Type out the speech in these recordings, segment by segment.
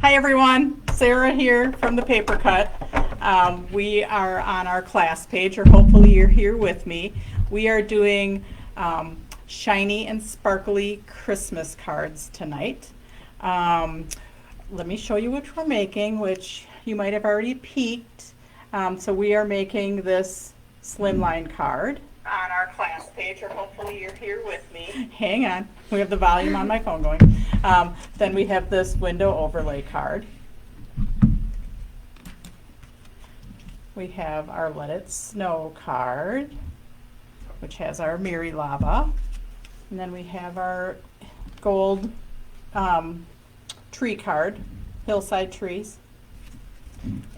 Hi everyone, Sarah here from the Paper Cut. We are on our class page, or hopefully you're here with me. We are doing shiny and sparkly Christmas cards tonight. Let me show you which we're making, which you might have already peeked. So we are making this slimline card on our class page, or hopefully you're here with me. Hang on, we have the volume on my phone going. Then we have this window overlay card. We have our Let It Snow card, which has our Mary Lava. And then we have our gold tree card, hillside trees.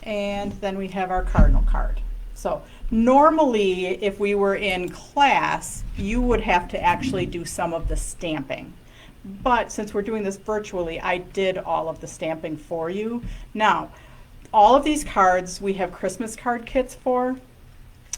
And then we have our cardinal card. So normally, if we were in class, you would have to actually do some of the stamping. But since we're doing this virtually, I did all of the stamping for you. Now, all of these cards we have Christmas card kits for,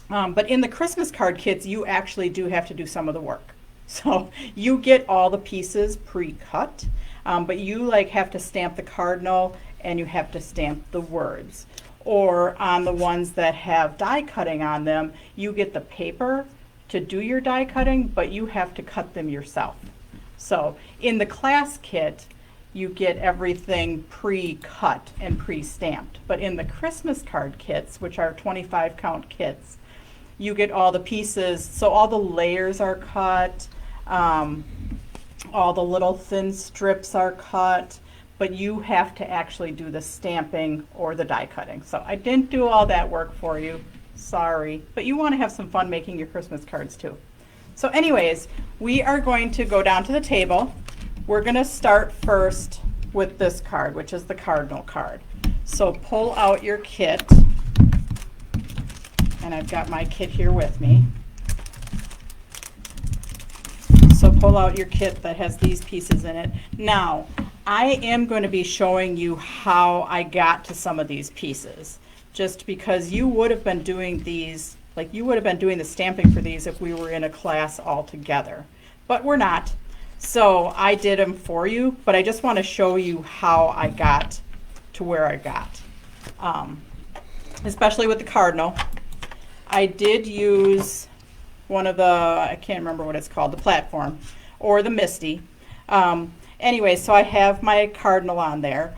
but in the Christmas card kits, you actually do have to do some of the work. So you get all the pieces pre-cut, but you have to stamp the cardinal and you have to stamp the words. Or on the ones that have die cutting on them, you get the paper to do your die cutting, but you have to cut them yourself. So in the class kit, you get everything pre-cut and pre-stamped. But in the Christmas card kits, which are 25 count kits, you get all the pieces, so all the layers are cut, all the little thin strips are cut, but you have to actually do the stamping or the die cutting. So I didn't do all that work for you, sorry, but you want to have some fun making your Christmas cards too. So anyways, we are going to go down to the table. We're going to start first with this card, which is the cardinal card. So pull out your kit, and I've got my kit here with me. So pull out your kit that has these pieces in it. Now, I am going to be showing you how I got to some of these pieces, just because you would have been doing these, you would have been doing the stamping for these if we were in a class all together, but we're not. So I did them for you, but I just want to show you how I got to where I got, especially with the cardinal. I did use one of the, I can't remember what it's called, the platform or the Misty. Anyway, so I have my cardinal on there.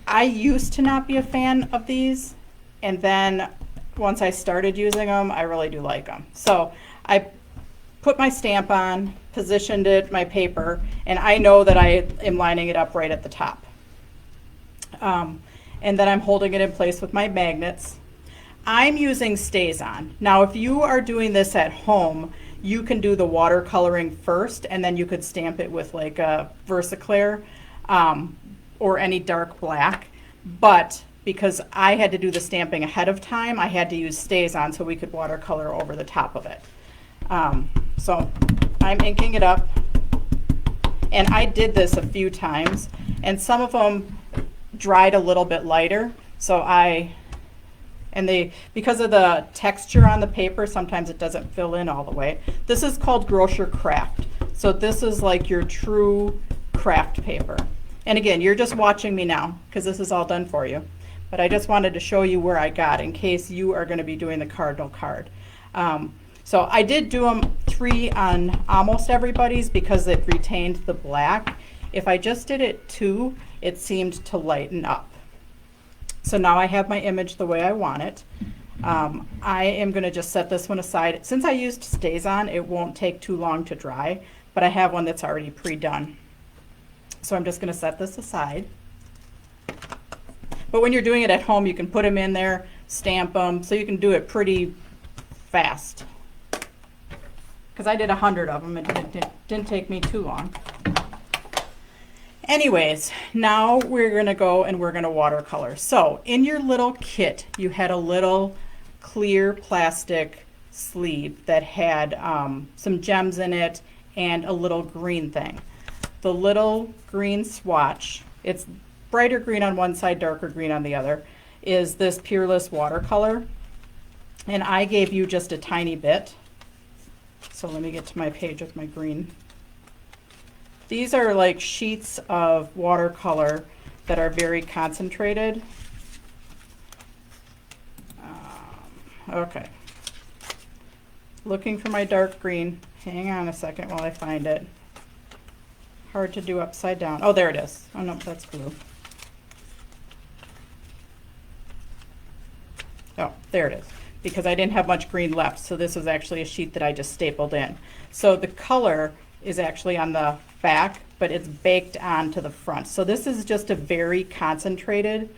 I used to not be a fan of these, and then once I started using them, I really do like them. So I put my stamp on, positioned it, my paper, and I know that I am lining it up right at the top. And then I'm holding it in place with my magnets. I'm using Stays-On. Now, if you are doing this at home, you can do the watercoloring first, and then you could stamp it with like a Versaclear or any dark black. But because I had to do the stamping ahead of time, I had to use Stays-On so we could watercolor over the top of it. So I'm inking it up, and I did this a few times, and some of them dried a little bit lighter. So because of the texture on the paper, sometimes it doesn't fill in all the way. This is called Grocer Craft. So this is like your true craft paper. And again, you're just watching me now because this is all done for you. But I just wanted to show you where I got in case you are going to be doing the cardinal card. So I did do them 3 on almost everybody's because it retained the black. If I just did it 2, it seemed to lighten up. So now I have my image the way I want it. I am going to just set this one aside. Since I used Stays-On, it won't take too long to dry, but I have one that's already pre-done. So I'm just going to set this aside. But when you're doing it at home, you can put them in there, stamp them, so you can do it pretty fast. Because I did 100 of them, and it didn't take me too long. Anyways, now we're going to go and we're going to watercolor. So in your little kit, you had a little clear plastic sleeve that had some gems in it and a little green thing. The little green swatch, it's brighter green on one side, darker green on the other, is this Peerless watercolor. And I gave you just a tiny bit. So let me get to my page with my green. These are like sheets of watercolor that are very concentrated. Okay. Looking for my dark green. Hang on a second while I find it. Hard to do upside down. Oh, there it is. Oh no, that's blue. Oh, there it is. Because I didn't have much green left, so this is actually a sheet that I just stapled in. So the color is actually on the back, but it's baked onto the front. So this is just a very concentrated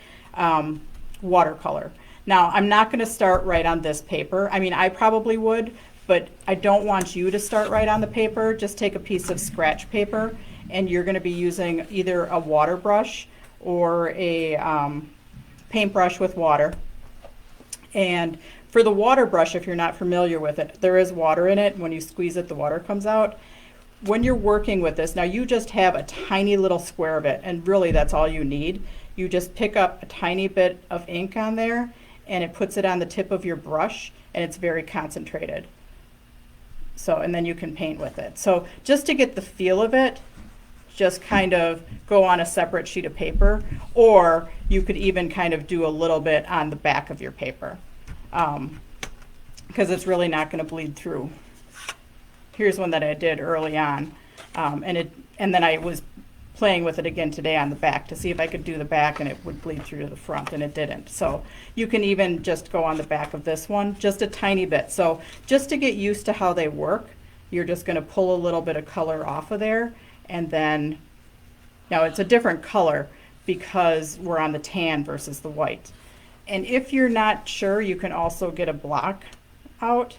watercolor. Now, I'm not going to start right on this paper. I mean, I probably would, but I don't want you to start right on the paper. Just take a piece of scratch paper, and you're going to be using either a water brush or a paintbrush with water. And for the water brush, if you're not familiar with it, there is water in it. When you squeeze it, the water comes out. When you're working with this, now you just have a tiny little square of it, and really that's all you need. You just pick up a tiny bit of ink on there, and it puts it on the tip of your brush, and it's very concentrated. So, and then you can paint with it. So just to get the feel of it, just kind of go on a separate sheet of paper, or you could even kind of do a little bit on the back of your paper, because it's really not going to bleed through. Here's one that I did early on, and then I was playing with it again today on the back to see if I could do the back and it would bleed through to the front, and it didn't. So you can even just go on the back of this one, just a tiny bit. So just to get used to how they work, you're just going to pull a little bit of color off of there, and then, now it's a different color because we're on the tan versus the white. And if you're not sure, you can also get a block out,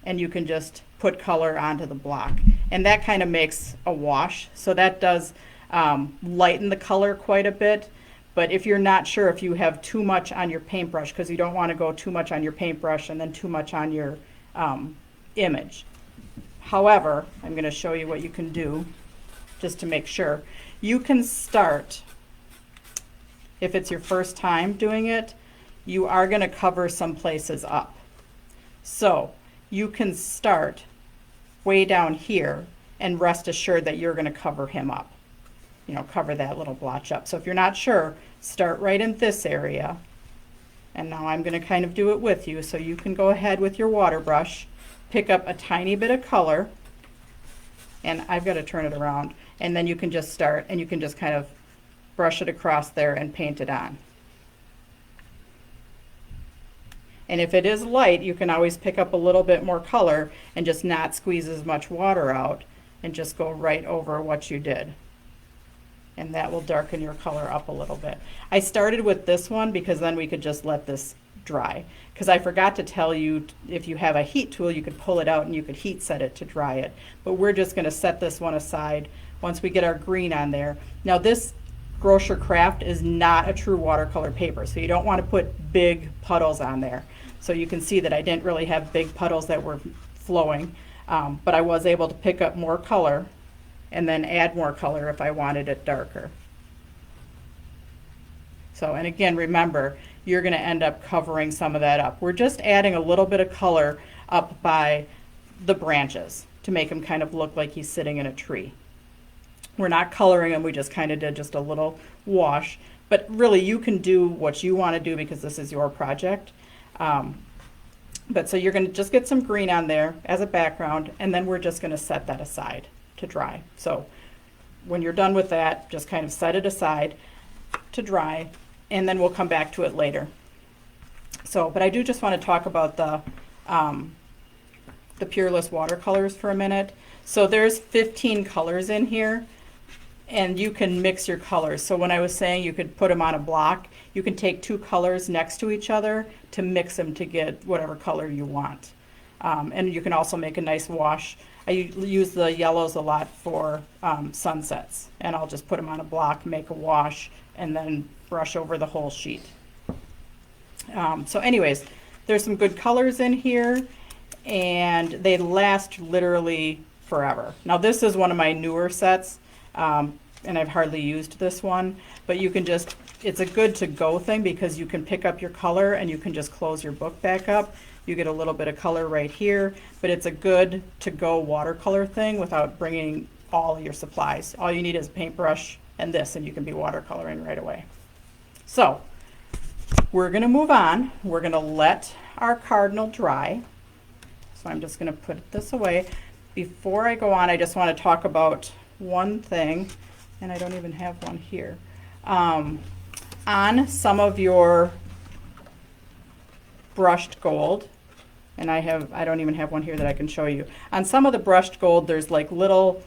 and you can just put color onto the block, and that kind of makes a wash. So that does lighten the color quite a bit. But if you're not sure, if you have too much on your paintbrush, because you don't want to go too much on your paintbrush and then too much on your image. However, I'm going to show you what you can do just to make sure. You can start, if it's your first time doing it, you are going to cover some places up. So you can start way down here and rest assured that you're going to cover him up. You know, cover that little blotch up. So if you're not sure, start right in this area. And now I'm going to kind of do it with you, so you can go ahead with your water brush, pick up a tiny bit of color, and I've got to turn it around, and then you can just start, and you can just kind of brush it across there and paint it on. And if it is light, you can always pick up a little bit more color and just not squeeze as much water out, and just go right over what you did. And that will darken your color up a little bit. I started with this one because then we could just let this dry. Because I forgot to tell you, if you have a heat tool, you could pull it out and you could heat set it to dry it. But we're just going to set this one aside once we get our green on there. Now this Grocer Craft is not a true watercolor paper, so you don't want to put big puddles on there. So you can see that I didn't really have big puddles that were flowing, but I was able to pick up more color and then add more color if I wanted it darker. So, and again, remember, you're going to end up covering some of that up. We're just adding a little bit of color up by the branches to make him kind of look like he's sitting in a tree. We're not coloring him, we just kind of did just a little wash. But really, you can do what you want to do because this is your project. But so you're going to just get some green on there as a background, and then we're just going to set that aside to dry. So when you're done with that, just kind of set it aside to dry, and then we'll come back to it later. So, but I do just want to talk about the Pureless watercolors for a minute. So there's 15 colors in here, and you can mix your colors. So when I was saying you could put them on a block, you can take two colors next to each other to mix them to get whatever color you want. And you can also make a nice wash. I use the yellows a lot for sunsets, and I'll just put them on a block, make a wash, and then brush over the whole sheet. So anyways, there's some good colors in here, and they last literally forever. Now this is one of my newer sets, and I've hardly used this one, but you can just, it's a good to go thing because you can pick up your color and you can just close your book back up. You get a little bit of color right here, but it's a good to go watercolor thing without bringing all your supplies. All you need is a paintbrush, and this, and you can be watercoloring right away. So we're going to move on. We're going to let our cardinal dry. So I'm just going to put this away. Before I go on, I just want to talk about one thing, and I don't even have one here. On some of your brushed gold, and I don't even have one here that I can show you. On some of the brushed gold, there's like little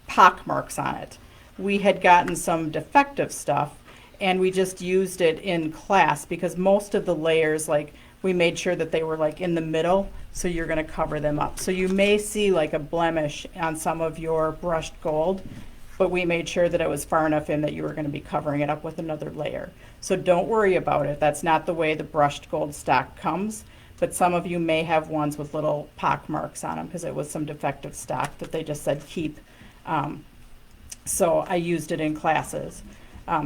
pock marks on it. We had gotten some defective stuff, and we just used it in class because most of the layers, like, we made sure that they were like in the middle, so you're going to cover them up. So you may see like a blemish on some of your brushed gold, but we made sure that it was far enough in that you were going to be covering it up with another layer. So don't worry about it. That's not the way the brushed gold stock comes, but some of you may have ones with little pock marks on them because it was some defective stock that they just said keep. So I used it in classes.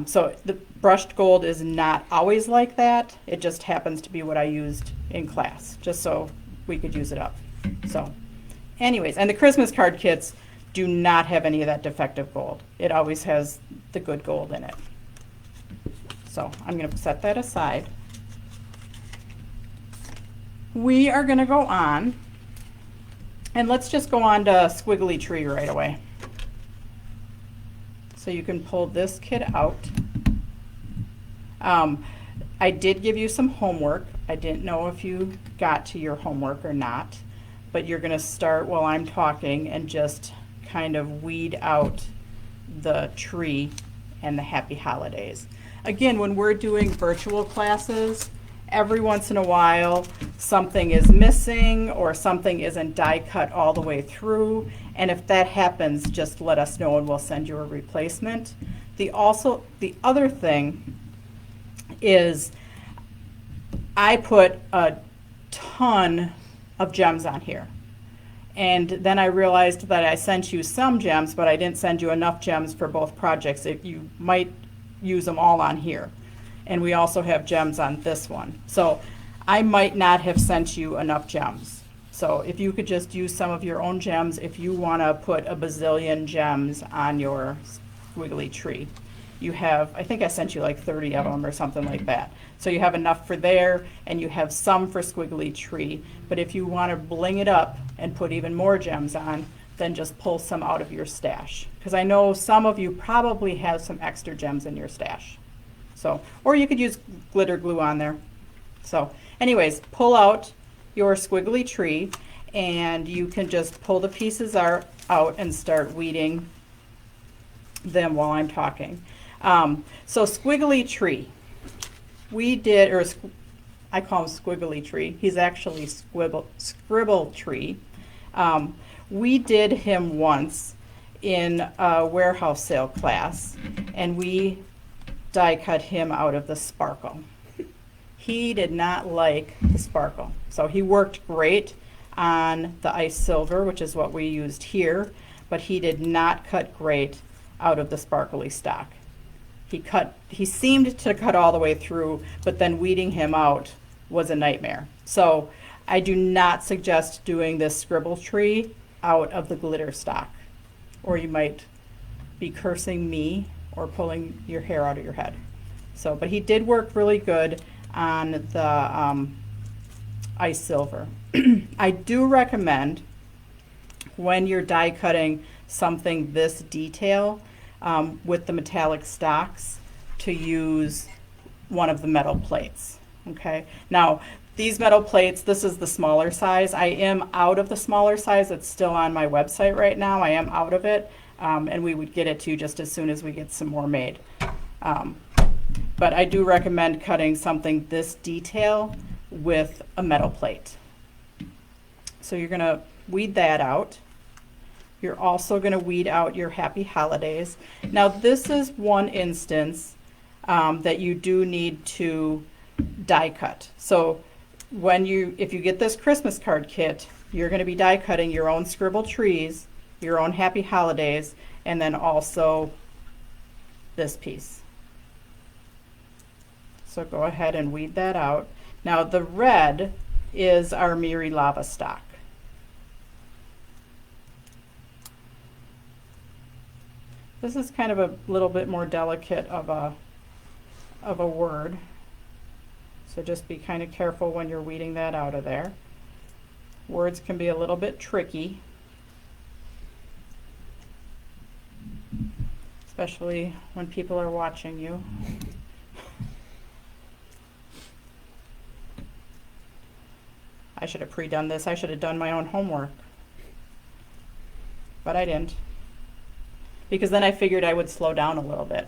So the brushed gold is not always like that. It just happens to be what I used in class, just so we could use it up. So anyways, and the Christmas card kits do not have any of that defective gold. It always has the good gold in it. So I'm going to set that aside. We are going to go on, and let's just go on to Squiggly Tree right away. So you can pull this kit out. I did give you some homework. I didn't know if you got to your homework or not, but you're going to start while I'm talking and just kind of weed out the tree and the happy holidays. Again, when we're doing virtual classes, every once in a while something is missing or something isn't die cut all the way through, and if that happens, just let us know and we'll send you a replacement. The other thing is I put a ton of gems on here. And then I realized that I sent you some gems, but I didn't send you enough gems for both projects. You might use them all on here. And we also have gems on this one. So I might not have sent you enough gems. So if you could just use some of your own gems if you want to put a bazillion gems on your squiggly tree. You have, I think I sent you like 30 of them or something like that. So you have enough for there, and you have some for squiggly tree. But if you want to bling it up and put even more gems on, then just pull some out of your stash. Because I know some of you probably have some extra gems in your stash. So, or you could use glitter glue on there. So anyways, pull out your squiggly tree, and you can just pull the pieces out and start weeding them while I'm talking. So squiggly tree, we did, or I call him squiggly tree. He's actually scribble tree. We did him once in a warehouse sale class, and we die cut him out of the sparkle. He did not like the sparkle. So he worked great on the ice silver, which is what we used here, but he did not cut great out of the sparkly stock. He seemed to cut all the way through, but then weeding him out was a nightmare. So I do not suggest doing this scribble tree out of the glitter stock, or you might be cursing me or pulling your hair out of your head. So, but he did work really good on the ice silver. I do recommend when you're die cutting something this detail with the metallic stocks to use one of the metal plates. Okay, now these metal plates, this is the smaller size. I am out of the smaller size. It's still on my website right now. I am out of it, and we would get it to you just as soon as we get some more made. But I do recommend cutting something this detail with a metal plate. So you're going to weed that out. You're also going to weed out your happy holidays. Now this is one instance that you do need to die cut. So if you get this Christmas card kit, you're going to be die cutting your own scribble trees, your own happy holidays, and then also this piece. So go ahead and weed that out. Now the red is our Miri lava stock. This is kind of a little bit more delicate of a word. So just be kind of careful when you're weeding that out of there. Words can be a little bit tricky, especially when people are watching you. I should have pre-done this. I should have done my own homework. But I didn't. Because then I figured I would slow down a little bit.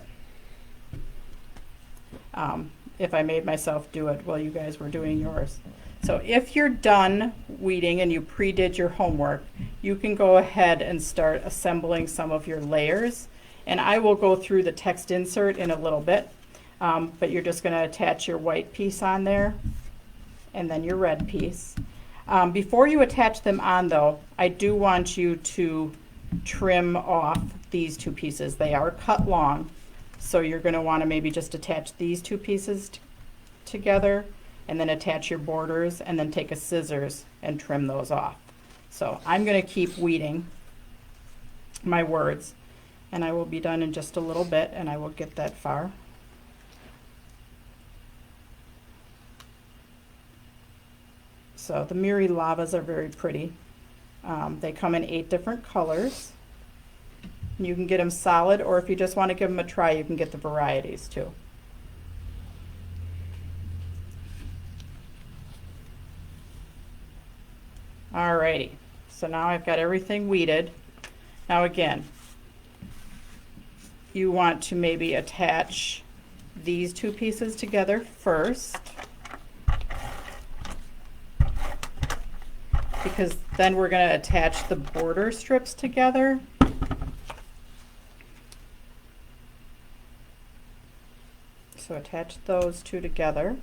If I made myself do it while you guys were doing yours. So if you're done weeding and you pre-did your homework, you can go ahead and start assembling some of your layers. And I will go through the text insert in a little bit, but you're just going to attach your white piece on there and then your red piece. Before you attach them on though, I do want you to trim off these two pieces. They are cut long, so you're going to want to maybe just attach these two pieces together and then attach your borders and then take a scissors and trim those off. So I'm going to keep weeding my words and I will be done in just a little bit and I will get that far. So the Miri lavas are very pretty. They come in 8 different colors. You can get them solid, or if you just want to give them a try, you can get the varieties too. Alrighty, so now I've got everything weeded. Now again, you want to maybe attach these two pieces together first, because then we're going to attach the border strips together. So attach those two together,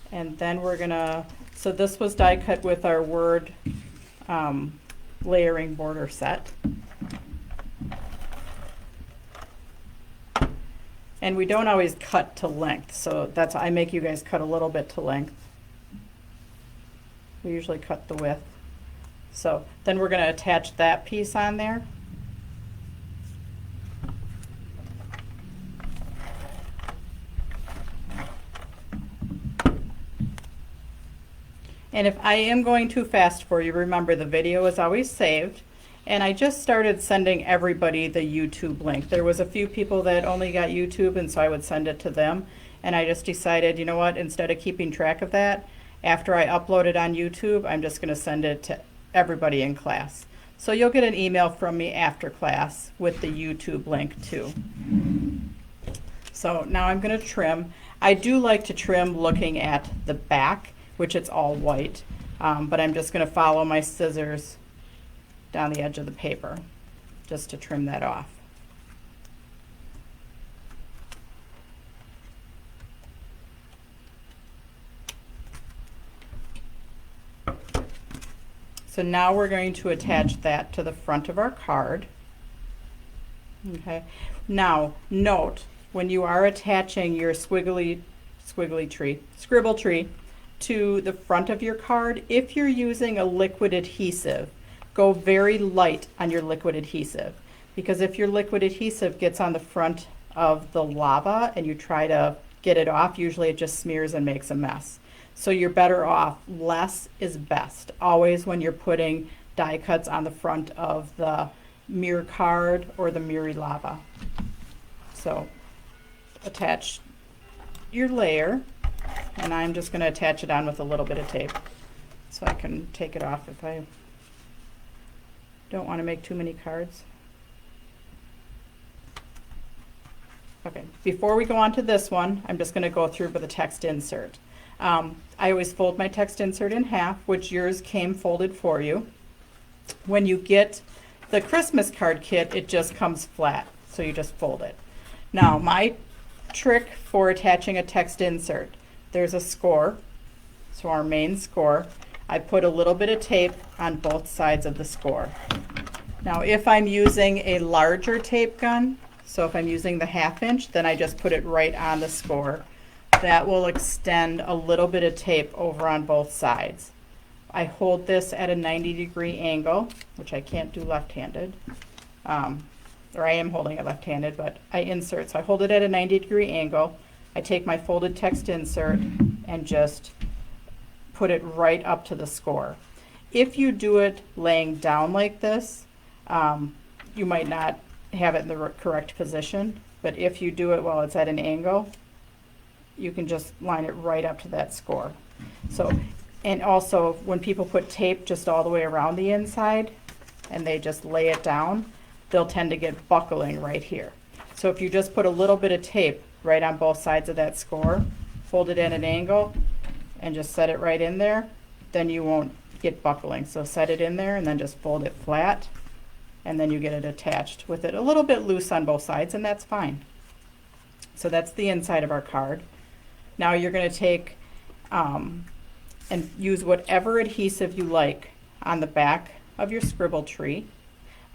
and then we're gonna, so this was die cut with our word layering border set. And we don't always cut to length, so that's, I make you guys cut a little bit to length. We usually cut the width. So then we're gonna attach that piece on there. And if I am going too fast for you, remember the video is always saved. And I just started sending everybody the YouTube link. There was a few people that only got YouTube, and so I would send it to them. And I just decided, you know what, instead of keeping track of that, after I upload it on YouTube, I'm just gonna send it to everybody in class. So you'll get an email from me after class with the YouTube link too. So now I'm gonna trim. I do like to trim looking at the back, which it's all white, but I'm just going to follow my scissors down the edge of the paper just to trim that off. So now we're going to attach that to the front of our card. Okay. Now note, when you are attaching your scribble tree to the front of your card, if you're using a liquid adhesive, go very light on your liquid adhesive, because if your liquid adhesive gets on the front of the lava and you try to get it off, usually it just smears and makes a mess. So you're better off, less is best, always when you're putting die cuts on the front of the mirror card or the Miri lava. So attach your layer. And I'm just going to attach it on with a little bit of tape so I can take it off if I don't want to make too many cards. Okay, before we go on to this one, I'm just going to go through with a text insert. I always fold my text insert in half, which yours came folded for you. When you get the Christmas card kit, it just comes flat, so you just fold it. Now, my trick for attaching a text insert, there's a score, so our main score. I put a little bit of tape on both sides of the score. Now if I'm using a larger tape gun, so if I'm using the 1/2 inch, then I just put it right on the score. That will extend a little bit of tape over on both sides. I hold this at a 90-degree angle, which I can't do left-handed. or I am holding it left-handed, but I insert. So I hold it at a 90-degree angle. I take my folded text insert and just put it right up to the score. If you do it laying down like this, you might not have it in the correct position, but if you do it while it's at an angle, you can just line it right up to that score. So, and also when people put tape just all the way around the inside and they just lay it down, they'll tend to get buckling right here. So if you just put a little bit of tape right on both sides of that score, fold it in an angle, and just set it right in there, then you won't get buckling. So set it in there and then just fold it flat, and then you get it attached with it a little bit loose on both sides, and that's fine. So that's the inside of our card. Now you're going to take and use whatever adhesive you like on the back of your scribble tree.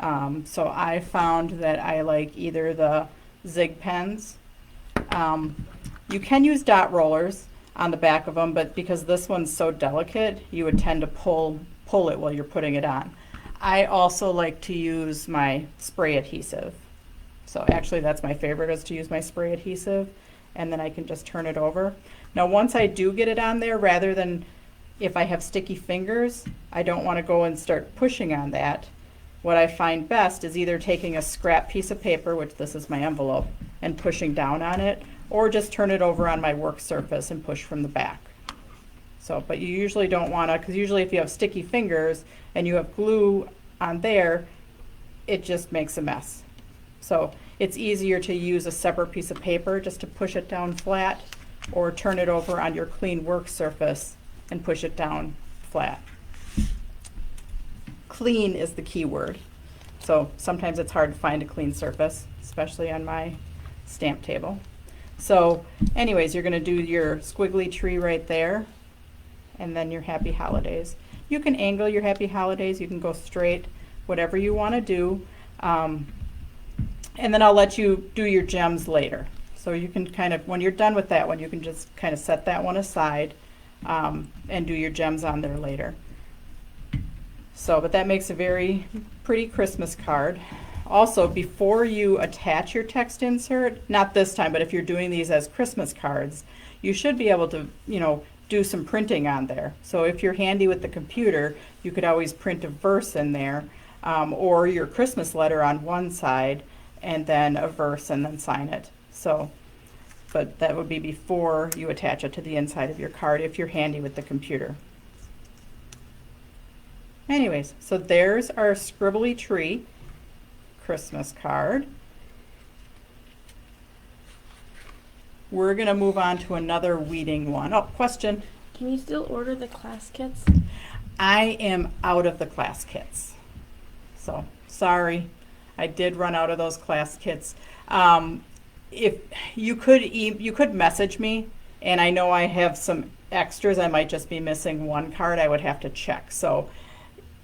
So I found that I like either the Zig pens. You can use dot rollers on the back of them, but because this one's so delicate, you would tend to pull it while you're putting it on. I also like to use my spray adhesive. So actually that's my favorite, is to use my spray adhesive, and then I can just turn it over. Now once I do get it on there, rather than if I have sticky fingers, I don't want to go and start pushing on that. What I find best is either taking a scrap piece of paper, which this is my envelope, and pushing down on it, or just turn it over on my work surface and push from the back. So, but you usually don't want to, because usually if you have sticky fingers and you have glue on there, it just makes a mess. So it's easier to use a separate piece of paper just to push it down flat, or turn it over on your clean work surface and push it down flat. Clean is the key word. So sometimes it's hard to find a clean surface, especially on my stamp table. So anyways, you're going to do your squiggly tree right there, and then your happy holidays. You can angle your happy holidays, you can go straight, whatever you want to do. And then I'll let you do your gems later. So you can kind of, when you're done with that one, you can just kind of set that one aside and do your gems on there later. So, but that makes a very pretty Christmas card. Also, before you attach your text insert, not this time, but if you're doing these as Christmas cards, you should be able to, do some printing on there. So if you're handy with the computer, you could always print a verse in there, or your Christmas letter on one side, and then a verse, and then sign it. So, but that would be before you attach it to the inside of your card if you're handy with the computer. Anyways, so there's our scribbly tree Christmas card. We're going to move on to another weeding one. Oh, question. Can you still order the class kits? I am out of the class kits. So, sorry. I did run out of those class kits. If you could message me, and I know I have some extras. I might just be missing one card. I would have to check. So,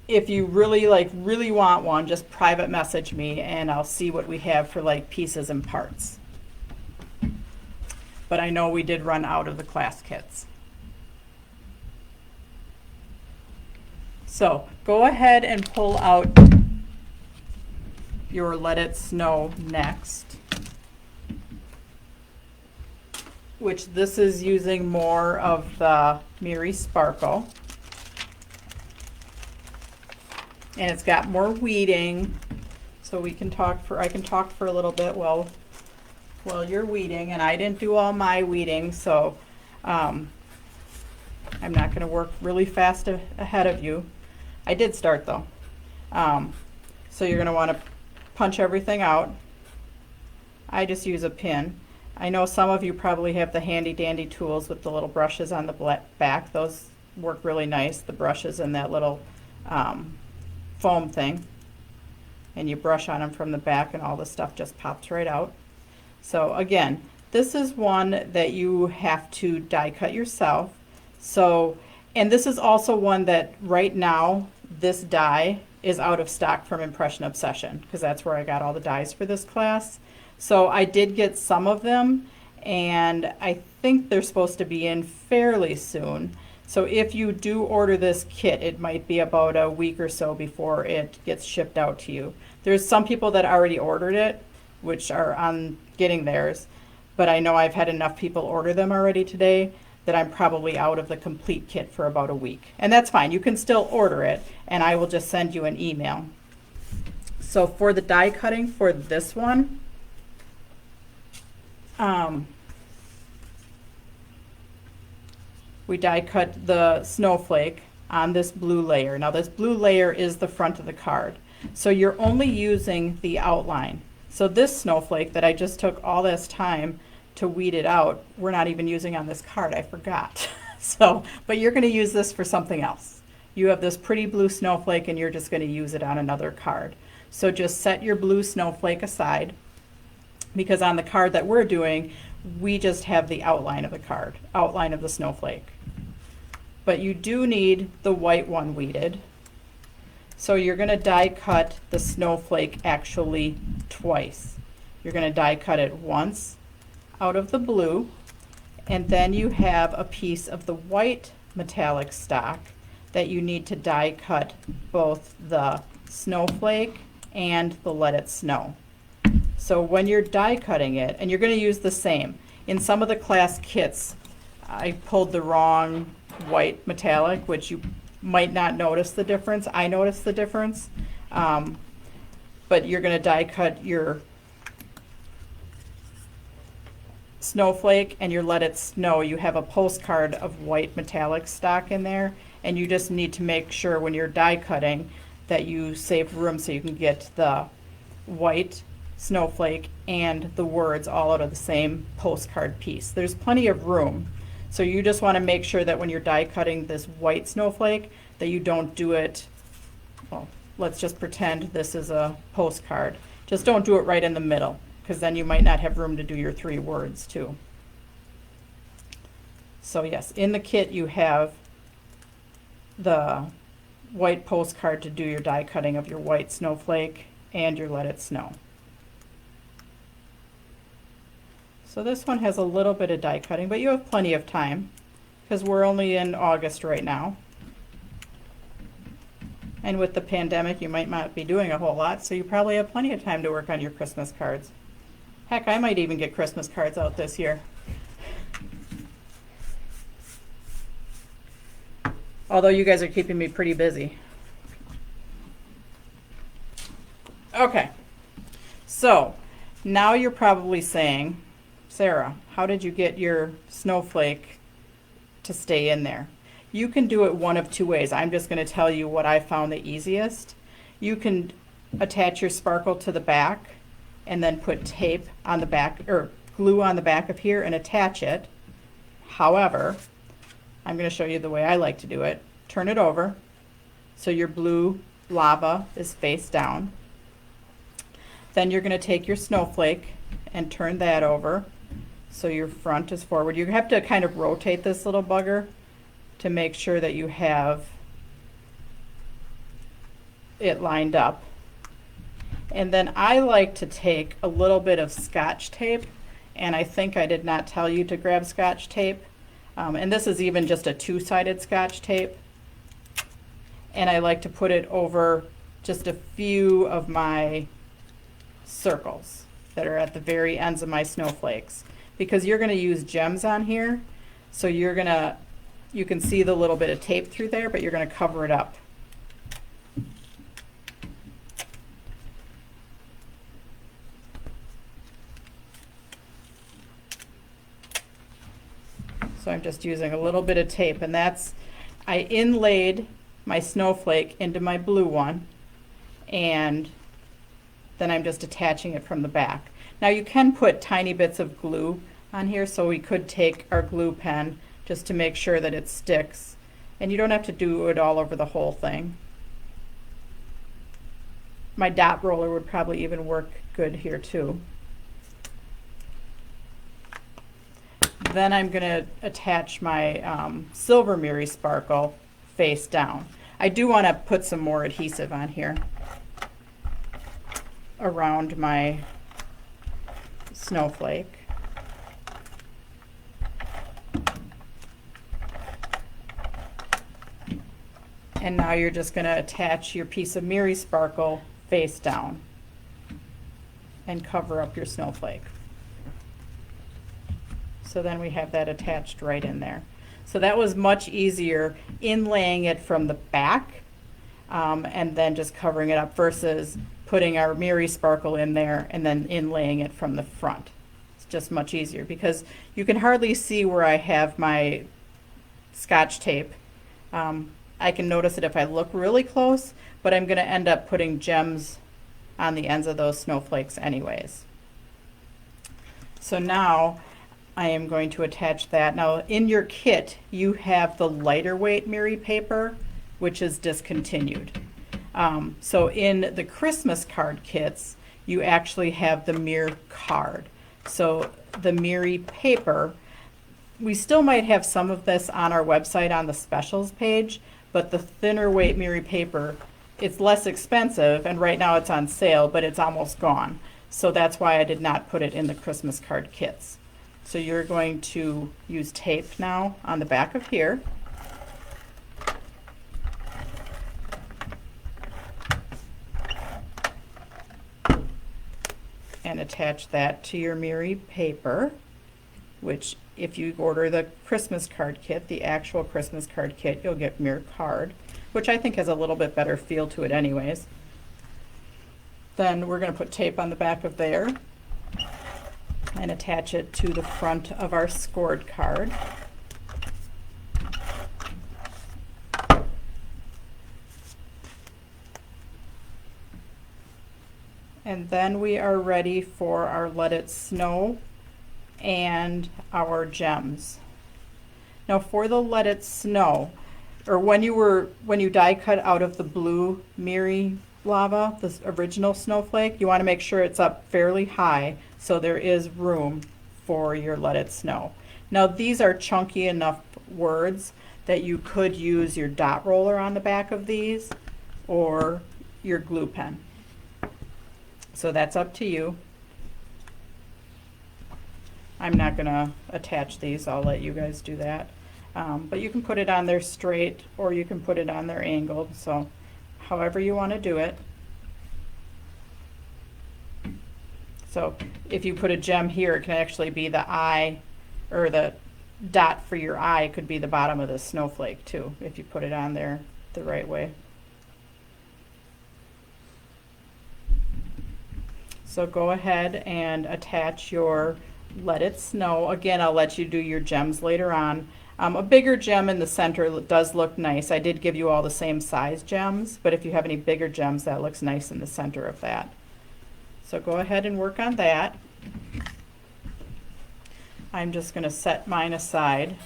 if you really want one, just private message me, and I'll see what we have for like pieces and parts. But I know we did run out of the class kits. So go ahead and pull out your Let It Snow next, which this is using more of the Miri Sparkle. And it's got more weeding, so I can talk for a little bit while you're weeding. And I didn't do all my weeding, so I'm not going to work really fast ahead of you. I did start though. So you're going to want to punch everything out. I just use a pin. I know some of you probably have the handy dandy tools with the little brushes on the back. Those work really nice, the brushes and that little foam thing. And you brush on them from the back and all the stuff just pops right out. So again, this is one that you have to die cut yourself. So, and this is also one that right now, this die is out of stock from Impression Obsession, because that's where I got all the dies for this class. So I did get some of them, and I think they're supposed to be in fairly soon. So if you do order this kit, it might be about a week or so before it gets shipped out to you. There's some people that already ordered it, which are on getting theirs, but I know I've had enough people order them already today that I'm probably out of the complete kit for about a week. And that's fine. You can still order it, and I will just send you an email. So for the die cutting for this one, we die cut the snowflake on this blue layer. Now this blue layer is the front of the card. So you're only using the outline. So this snowflake that I just took all this time to weed it out, we're not even using on this card, I forgot. So, but you're gonna use this for something else. You have this pretty blue snowflake and you're just gonna use it on another card. So just set your blue snowflake aside, because on the card that we're doing, we just have the outline of the card, outline of the snowflake. But you do need the white one weeded. So you're gonna die cut the snowflake actually twice. You're gonna die cut it once out of the blue, and then you have a piece of the white metallic stock that you need to die cut both the snowflake and the Let It Snow. So when you're die cutting it, and you're going to use the same, in some of the class kits, I pulled the wrong white metallic, which you might not notice the difference. I noticed the difference. But you're going to die cut your snowflake and your Let It Snow. You have a postcard of white metallic stock in there, and you just need to make sure when you're die cutting that you save room so you can get the white snowflake and the words all out of the same postcard piece. There's plenty of room. So you just want to make sure that when you're die cutting this white snowflake that you don't do it, well, let's just pretend this is a postcard. Just don't do it right in the middle, because then you might not have room to do your 3 words too. So yes, in the kit you have the white postcard to do your die cutting of your white snowflake and your Let It Snow. So this one has a little bit of die cutting, but you have plenty of time because we're only in August right now. And with the pandemic, you might not be doing a whole lot, so you probably have plenty of time to work on your Christmas cards. Heck, I might even get Christmas cards out this year. Although you guys are keeping me pretty busy. Okay, so now you're probably saying, Sarah, how did you get your snowflake to stay in there? You can do it one of 2 ways. I'm just going to tell you what I found the easiest. You can attach your sparkle to the back and then put tape on the back, or glue on the back of here and attach it. However, I'm going to show you the way I like to do it. Turn it over so your blue lava is face down. Then you're going to take your snowflake and turn that over so your front is forward. You have to kind of rotate this little bugger to make sure that you have it lined up. And then I like to take a little bit of Scotch tape, and I think I did not tell you to grab Scotch tape. And this is even just a 2-sided Scotch tape. And I like to put it over just a few of my circles that are at the very ends of my snowflakes, because you're going to use gems on here, so you can see the little bit of tape through there, but you're going to cover it up. So I'm just using a little bit of tape, and I inlaid my snowflake into my blue one, and then I'm just attaching it from the back. Now you can put tiny bits of glue on here, so we could take our glue pen just to make sure that it sticks. And you don't have to do it all over the whole thing. My dot roller would probably even work good here too. Then I'm going to attach my Silver Miri Sparkle face down. I do want to put some more adhesive on here around my snowflake. And now you're just going to attach your piece of Miri Sparkle face down. and cover up your snowflake. So then we have that attached right in there. So that was much easier inlaying it from the back and then just covering it up versus putting our Miri sparkle in there and then inlaying it from the front. It's just much easier because you can hardly see where I have my Scotch tape. I can notice it if I look really close, but I'm going to end up putting gems on the ends of those snowflakes anyways. So now I am going to attach that. Now in your kit, you have the lighter weight Miri paper, which is discontinued. So in the Christmas card kits, you actually have the Mir card. So the Miri paper, we still might have some of this on our website on the specials page, but the thinner weight Miri paper, it's less expensive, and right now it's on sale, but it's almost gone. So that's why I did not put it in the Christmas card kits. So you're going to use tape now on the back of here. And attach that to your Miri paper, which if you order the Christmas card kit, the actual Christmas card kit, you'll get Mir card, which I think has a little bit better feel to it anyways. Then we're going to put tape on the back of there and attach it to the front of our scored card. And then we are ready for our Let It Snow and our gems. Now for the Let It Snow, or when you die cut out of the blue Miri lava, the original snowflake, you want to make sure it's up fairly high so there is room for your Let It Snow. Now these are chunky enough words that you could use your dot roller on the back of these or your glue pen. So that's up to you. I'm not going to attach these, I'll let you guys do that. But you can put it on there straight or you can put it on there angled, so however you want to do it. So if you put a gem here, it can actually be the eye, or the dot for your eye could be the bottom of the snowflake too, if you put it on there the right way. So go ahead and attach your Let It Snow. Again, I'll let you do your gems later on. A bigger gem in the center does look nice. I did give you all the same size gems, but if you have any bigger gems, that looks nice in the center of that. So go ahead and work on that. I'm just going to set mine aside.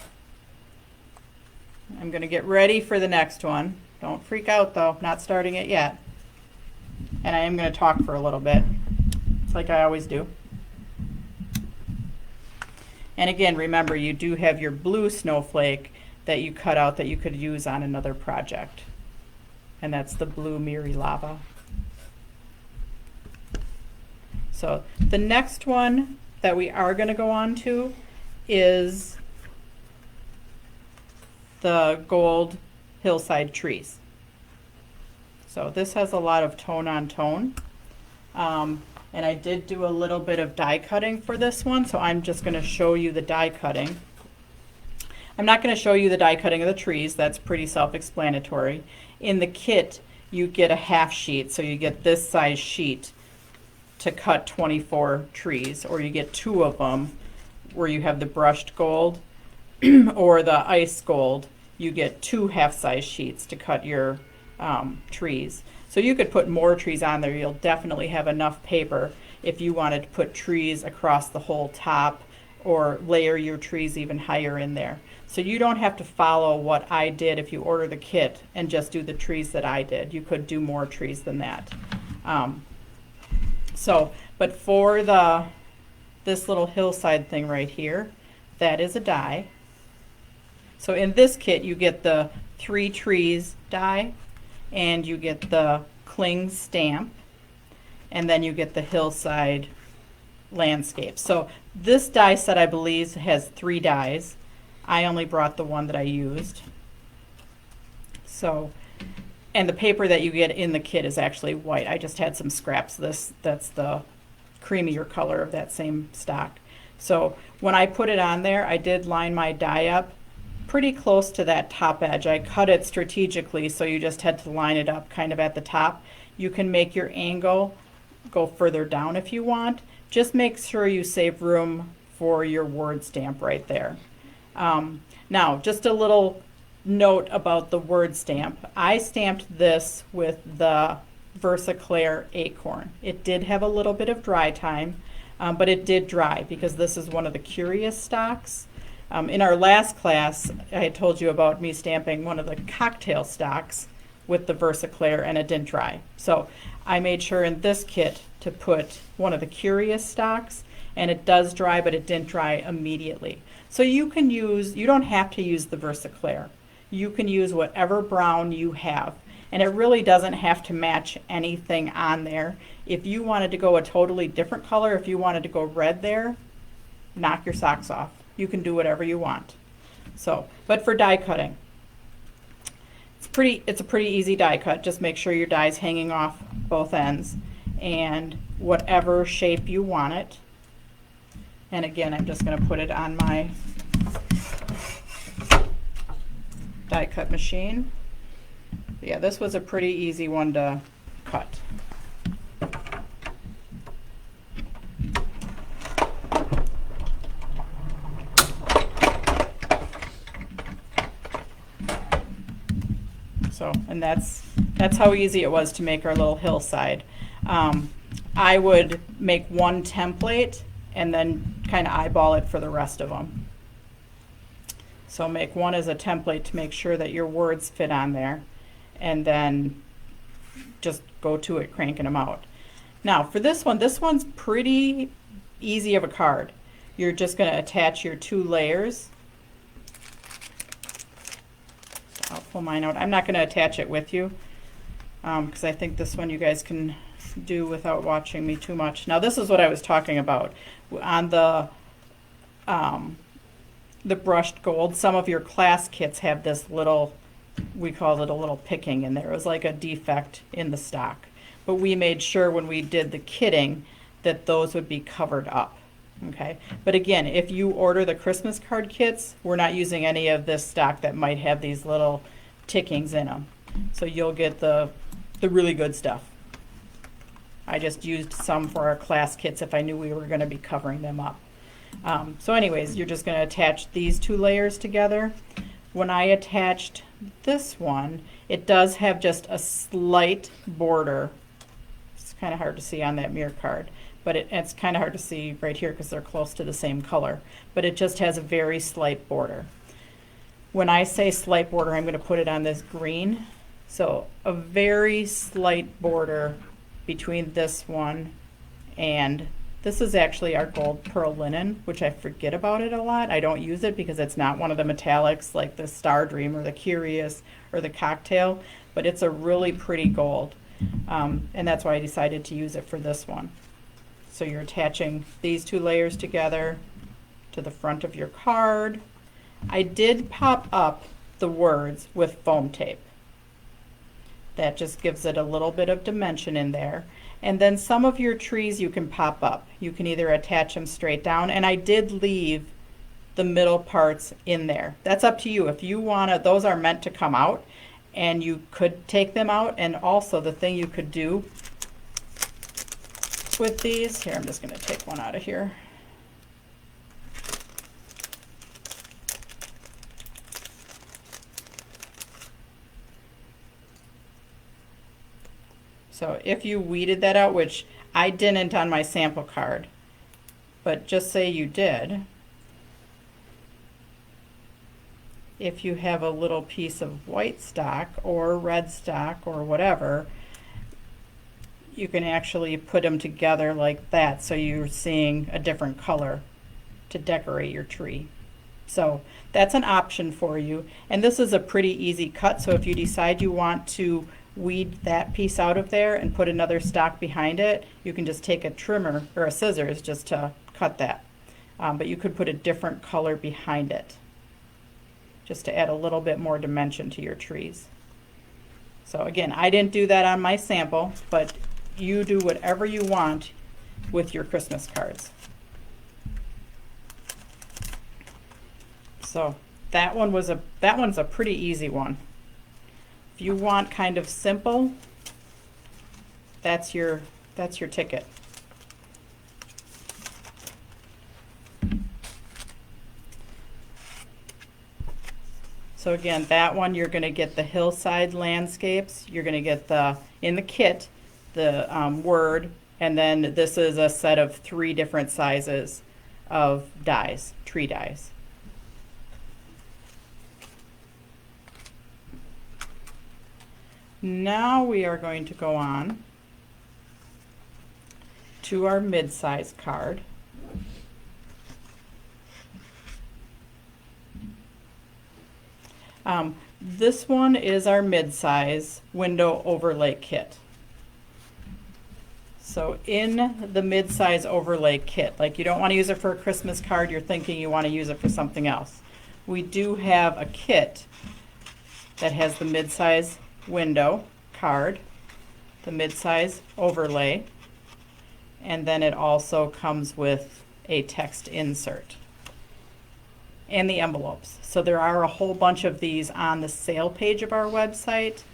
I'm going to get ready for the next one. Don't freak out though, not starting it yet. And I am going to talk for a little bit, like I always do. And again, remember, you do have your blue snowflake that you cut out that you could use on another project. And that's the blue Miri lava. So the next one that we are going to go on to is the gold hillside trees. So this has a lot of tone on tone. And I did do a little bit of die cutting for this one, so I'm just going to show you the die cutting. I'm not going to show you the die cutting of the trees, that's pretty self-explanatory. In the kit, you get a half sheet, so you get this size sheet to cut 24 trees, or you get 2 of them where you have the brushed gold or the ice gold. You get 2 half-size sheets to cut your trees. So you could put more trees on there. You'll definitely have enough paper if you wanted to put trees across the whole top or layer your trees even higher in there. So you don't have to follow what I did if you order the kit and just do the trees that I did. You could do more trees than that. But for this little hillside thing right here, that is a die. So in this kit, you get the 3 trees die, and you get the cling stamp, and then you get the hillside landscape. So this die set, I believe, has 3 dies. I only brought the one that I used. So, and the paper that you get in the kit is actually white. I just had some scraps. That's the creamier color of that same stock. So when I put it on there, I did line my die up pretty close to that top edge. I cut it strategically, so you just had to line it up kind of at the top. You can make your angle go further down if you want. Just make sure you save room for your word stamp right there. Now, just a little note about the word stamp. I stamped this with the Versaclear Acorn. It did have a little bit of dry time, but it did dry because this is one of the Curious stocks. In our last class, I had told you about me stamping one of the cocktail stocks with the Versaclear, and it didn't dry. So I made sure in this kit to put one of the Curious stocks, and it does dry, but it didn't dry immediately. So you can use, you don't have to use the Versaclear. You can use whatever brown you have, and it really doesn't have to match anything on there. If you wanted to go a totally different color, if you wanted to go red there, knock your socks off. You can do whatever you want. So, but for die cutting, it's a pretty easy die cut. Just make sure your die's hanging off both ends, and whatever shape you want it. And again, I'm just going to put it on my die cut machine. Yeah, this was a pretty easy one to cut. So, and that's how easy it was to make our little hillside. I would make one template and then kind of eyeball it for the rest of them. So make one as a template to make sure that your words fit on there, and then just go to it cranking them out. Now for this one's pretty easy of a card. You're just going to attach your 2 layers. I'll pull mine out. I'm not going to attach it with you because I think this one you guys can do without watching me too much. Now this is what I was talking about. On the brushed gold, some of your class kits have this little, we call it a little picking in there. It was like a defect in the stock. But we made sure when we did the kitting that those would be covered up. Okay, but again, if you order the Christmas card kits, we're not using any of this stock that might have these little tickings in them. So you'll get the really good stuff. I just used some for our class kits if I knew we were going to be covering them up. So anyways, you're just going to attach these 2 layers together. When I attached this one, it does have just a slight border. It's kind of hard to see on that mirror card. But it's kind of hard to see right here because they're close to the same color. But it just has a very slight border. When I say slight border, I'm going to put it on this green. So a very slight border between this one and this is actually our gold pearl linen, which I forget about it a lot. I don't use it because it's not one of the metallics like the Star Dream or the Curious or the Cocktail, but it's a really pretty gold. And that's why I decided to use it for this one. So you're attaching these 2 layers together to the front of your card. I did pop up the words with foam tape. That just gives it a little bit of dimension in there. And then some of your trees you can pop up. You can either attach them straight down, and I did leave the middle parts in there. That's up to you. If you want to, those are meant to come out, and you could take them out. And also the thing you could do with these, here I'm just going to take one out of here. So if you weeded that out, which I didn't on my sample card, but just say you did, if you have a little piece of white stock or red stock or whatever, you can actually put them together like that so you're seeing a different color to decorate your tree. So that's an option for you. And this is a pretty easy cut, so if you decide you want to weed that piece out of there and put another stock behind it, you can just take a trimmer or a scissors just to cut that. But you could put a different color behind it just to add a little bit more dimension to your trees. So again, I didn't do that on my sample, but you do whatever you want. with your Christmas cards. So that one's a pretty easy one. If you want kind of simple, that's your ticket. So again, that one you're going to get the hillside landscapes. You're going to get in the kit the word, and then this is a set of 3 different sizes of dies, tree dies. Now we are going to go on to our mid-size card. This one is our mid-size window overlay kit. So in the mid-size overlay kit, like you don't want to use it for a Christmas card, you're thinking you want to use it for something else. We do have a kit that has the mid-size window card, the mid-size overlay, and then it also comes with a text insert and the envelopes. So there are a whole bunch of these on the sale page of our website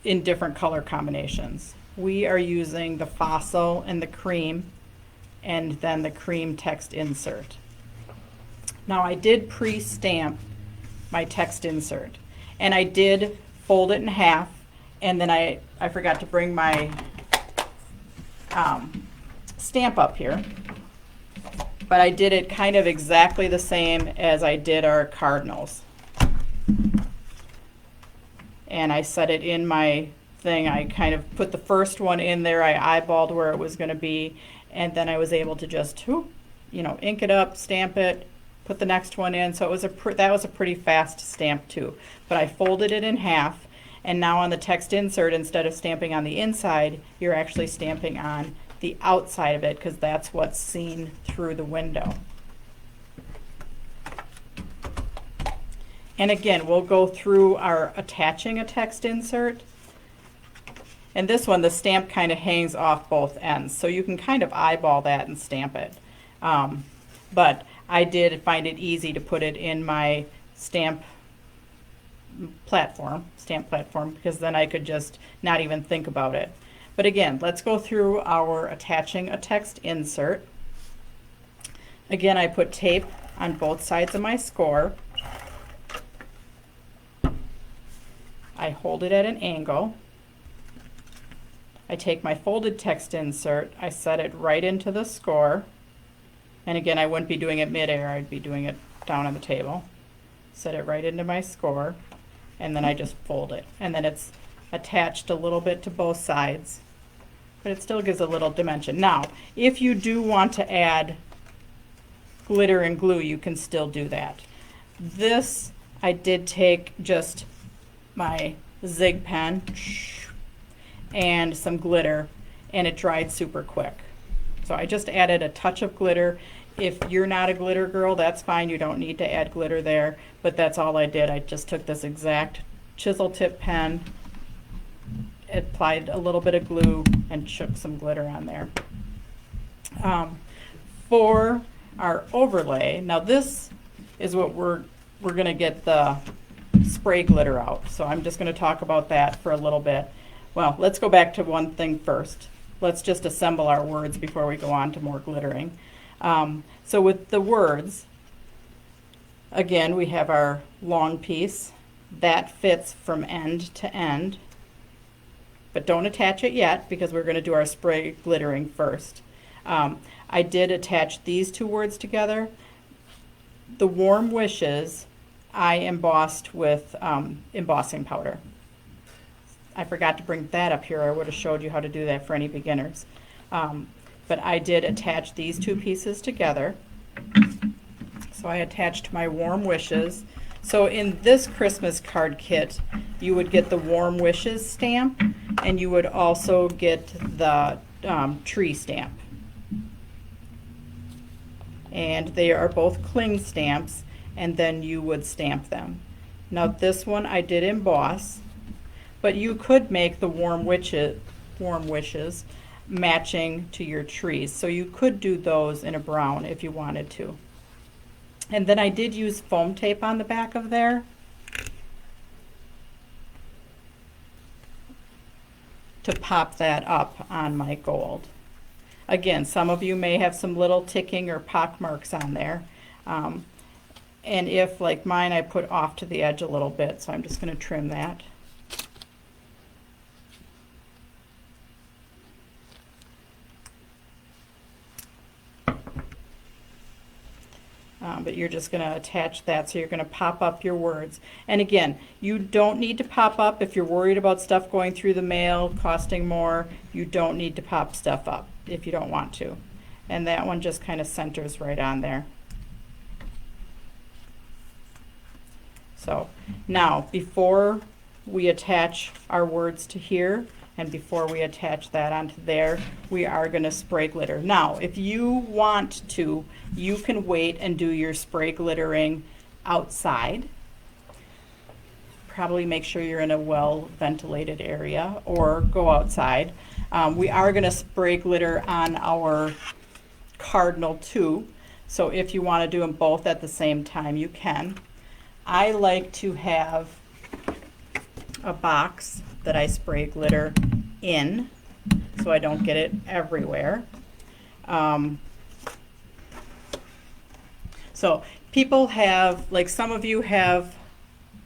in different color combinations. We are using the fossil and the cream, and then the cream text insert. Now I did pre-stamp my text insert, and I did fold it in half, and then I forgot to bring my stamp up here, but I did it kind of exactly the same as I did our cardinals. And I set it in my thing. I kind of put the first one in there. I eyeballed where it was going to be, and then I was able to just, ink it up, stamp it, put the next one in. So it was that was a pretty fast stamp too. But I folded it in half, and now on the text insert, instead of stamping on the inside, you're actually stamping on the outside of it, because that's what's seen through the window. And again, we'll go through our attaching a text insert. And this one, the stamp kind of hangs off both ends, so you can kind of eyeball that and stamp it. But I did find it easy to put it in my stamp platform, because then I could just not even think about it. But again, let's go through our attaching a text insert. Again, I put tape on both sides of my score. I hold it at an angle. I take my folded text insert, I set it right into the score. And again, I wouldn't be doing it mid-air, I'd be doing it down on the table. Set it right into my score, and then I just fold it. And then it's attached a little bit to both sides, but it still gives a little dimension. Now, if you do want to add glitter and glue, you can still do that. This, I did take just my Zig pen and some glitter, and it dried super quick. So I just added a touch of glitter. If you're not a glitter girl, that's fine. You don't need to add glitter there, but that's all I did. I just took this exact chisel tip pen, applied a little bit of glue, and shook some glitter on there. For our overlay, now this is what we're going to get the spray glitter out. So I'm just going to talk about that for a little bit. Well, let's go back to one thing first. Let's just assemble our words before we go on to more glittering. So with the words, again, we have our long piece. That fits from end to end. But don't attach it yet, because we're going to do our spray glittering first. I did attach these 2 words together. The warm wishes I embossed with embossing powder. I forgot to bring that up here. I would have showed you how to do that for any beginners. But I did attach these 2 pieces together. So I attached my warm wishes. So in this Christmas card kit, you would get the warm wishes stamp, and you would also get the tree stamp. And they are both cling stamps, and then you would stamp them. Now this one I did emboss, But you could make the warm wishes matching to your trees. So you could do those in a brown if you wanted to. And then I did use foam tape on the back of there to pop that up on my gold. Again, some of you may have some little ticking or pock marks on there. And if, like mine, I put off to the edge a little bit, so I'm just going to trim that. But you're just going to attach that, so you're going to pop up your words. And again, you don't need to pop up if you're worried about stuff going through the mail, costing more. You don't need to pop stuff up if you don't want to. And that one just kind of centers right on there. So now, before we attach our words to here, and before we attach that onto there, we are going to spray glitter. Now, if you want to, you can wait and do your spray glittering outside. Probably make sure you're in a well-ventilated area, or go outside. We are going to spray glitter on our cardinal too, so if you want to do them both at the same time, you can. I like to have a box that I spray glitter in, so I don't get it everywhere. So people have, like some of you have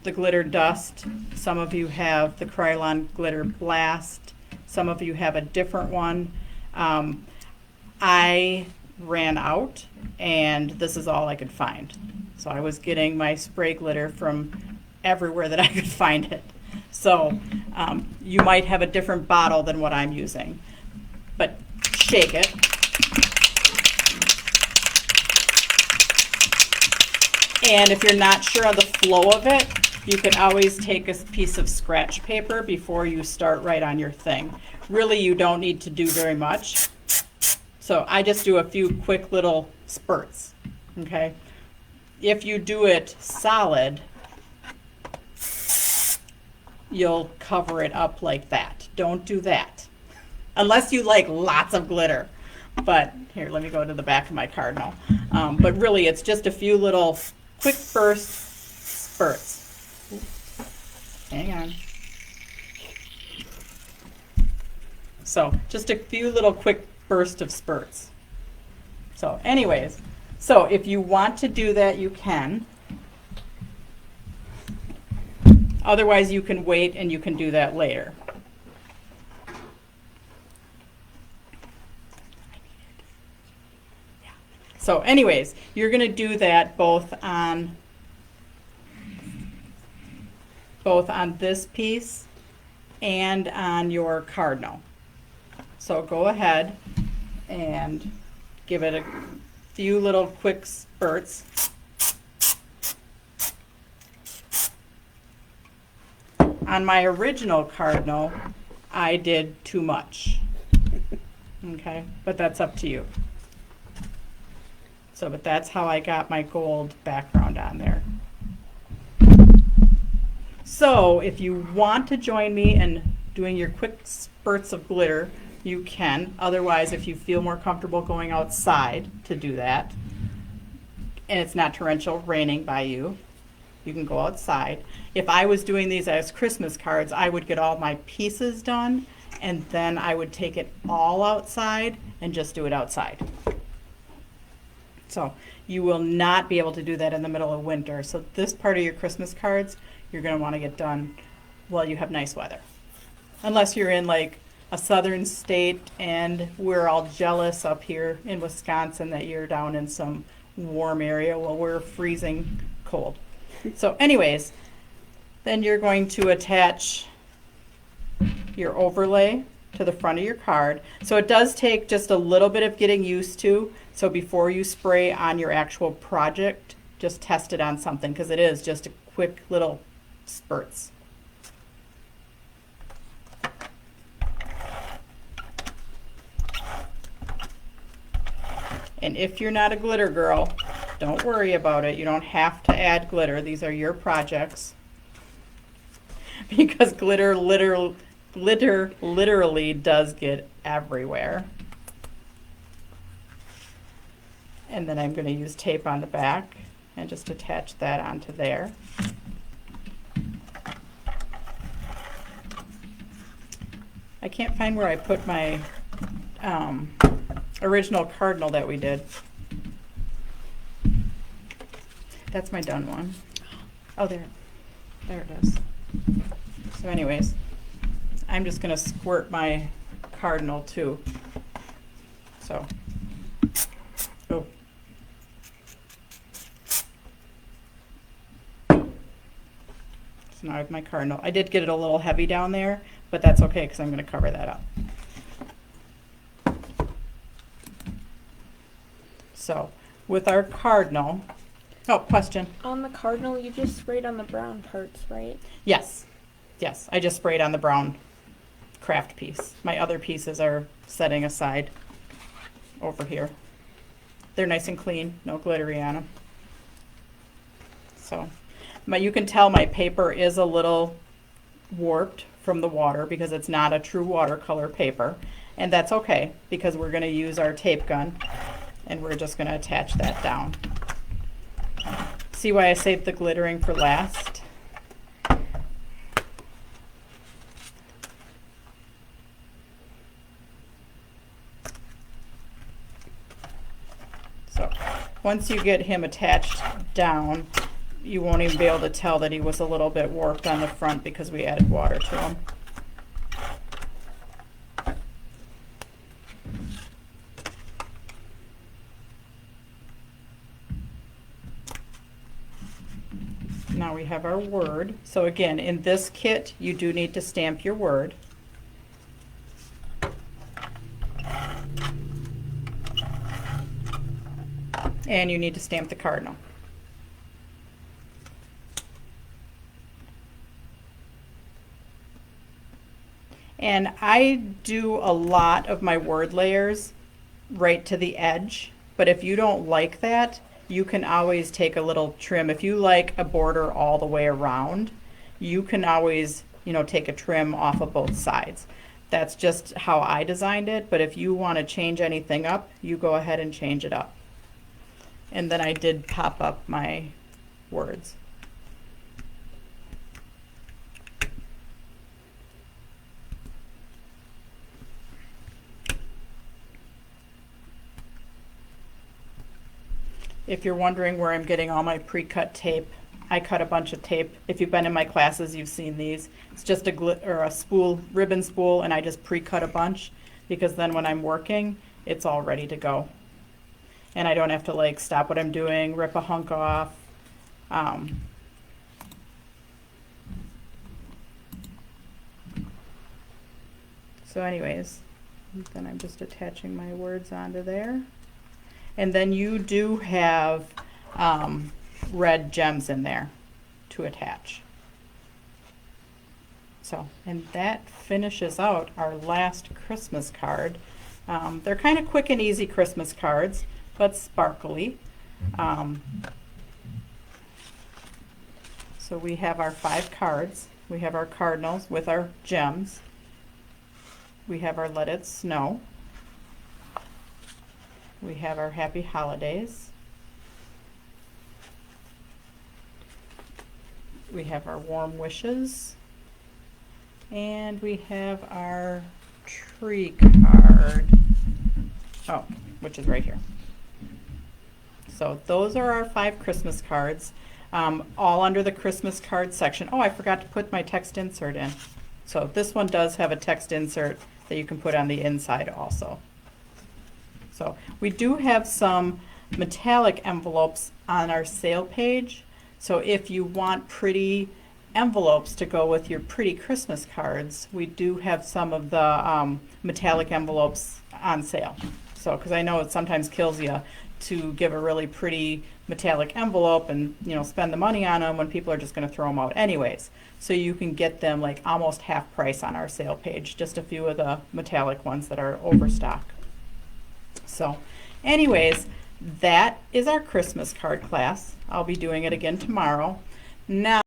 the glitter dust, some of you have the Krylon glitter blast, some of you have a different one. I ran out and this is all I could find. So I was getting my spray glitter from everywhere that I could find it. So you might have a different bottle than what I'm using, but shake it. And if you're not sure of the flow of it, you can always take a piece of scratch paper before you start right on your thing. Really, you don't need to do very much. So I just do a few quick little spurts, okay? If you do it solid, you'll cover it up like that. Don't do that. Unless you like lots of glitter. But here, let me go to the back of my cardinal. But really, it's just a few little quick burst spurts. Hang on. So just a few little quick bursts of spurts. So anyways, so if you want to do that, you can. Otherwise, you can wait and you can do that later. So anyways, you're going to do that both on this piece and on your cardinal. So go ahead and give it a few little quick spurts. On my original cardinal, I did too much. Okay, but that's up to you. So, but that's how I got my gold background on there. So, if you want to join me in doing your quick spurts of glitter, you can. Otherwise, if you feel more comfortable going outside to do that, and it's not torrential raining by you, you can go outside. If I was doing these as Christmas cards, I would get all my pieces done, and then I would take it all outside and just do it outside. So you will not be able to do that in the middle of winter. So this part of your Christmas cards, you're going to want to get done while you have nice weather. Unless you're in like a southern state and we're all jealous up here in Wisconsin that you're down in some warm area. Well, we're freezing cold. So anyways, then you're going to attach your overlay to the front of your card. So it does take just a little bit of getting used to. So before you spray on your actual project, just test it on something because it is just a quick little spurts. And if you're not a glitter girl, don't worry about it. You don't have to add glitter. These are your projects. because glitter literally does get everywhere. And then I'm going to use tape on the back and just attach that onto there. I can't find where I put my original cardinal that we did. That's my done one. Oh, there it is. So anyways, I'm just going to squirt my cardinal too. So, oh. So now I have my cardinal. I did get it a little heavy down there, but that's okay because I'm going to cover that up. So with our cardinal, oh, question. On the cardinal, you just sprayed on the brown parts, right? Yes, yes, I just sprayed on the brown craft piece. My other pieces are setting aside over here. They're nice and clean, no glittery on them. So, you can tell my paper is a little warped from the water because it's not a true watercolor paper, and that's okay because we're going to use our tape gun and we're just going to attach that down. See why I saved the glittering for last? So once you get him attached down, you won't even be able to tell that he was a little bit warped on the front because we added water to him. Now we have our word. So again, in this kit, you do need to stamp your word. And you need to stamp the cardinal. And I do a lot of my word layers right to the edge, but if you don't like that, you can always take a little trim. If you like a border all the way around, you can always, take a trim off of both sides. That's just how I designed it, but if you want to change anything up, you go ahead and change it up. And then I did pop up my words. If you're wondering where I'm getting all my pre-cut tape, I cut a bunch of tape. If you've been in my classes, you've seen these. It's just a spool, ribbon spool, and I just pre-cut a bunch because then when I'm working, it's all ready to go. And I don't have to stop what I'm doing, rip a hunk off. So anyways, then I'm just attaching my words onto there. And then you do have red gems in there to attach. So, and that finishes out our last Christmas card. They're kind of quick and easy Christmas cards, but sparkly. So we have our 5 cards. We have our cardinals with our gems. We have our Let It Snow. We have our Happy Holidays. We have our Warm Wishes. And we have our Tree card. Oh, which is right here. So those are our 5 Christmas cards, all under the Christmas card section. Oh, I forgot to put my text insert in. So this one does have a text insert that you can put on the inside also. So we do have some metallic envelopes on our sale page. So if you want pretty envelopes to go with your pretty Christmas cards, we do have some of the metallic envelopes on sale. So, because I know it sometimes kills you to give a really pretty metallic envelope and spend the money on them when people are just going to throw them out anyways. So you can get them almost half price on our sale page, just a few of the metallic ones that are overstock. So anyways, that is our Christmas card class. I'll be doing it again tomorrow. Now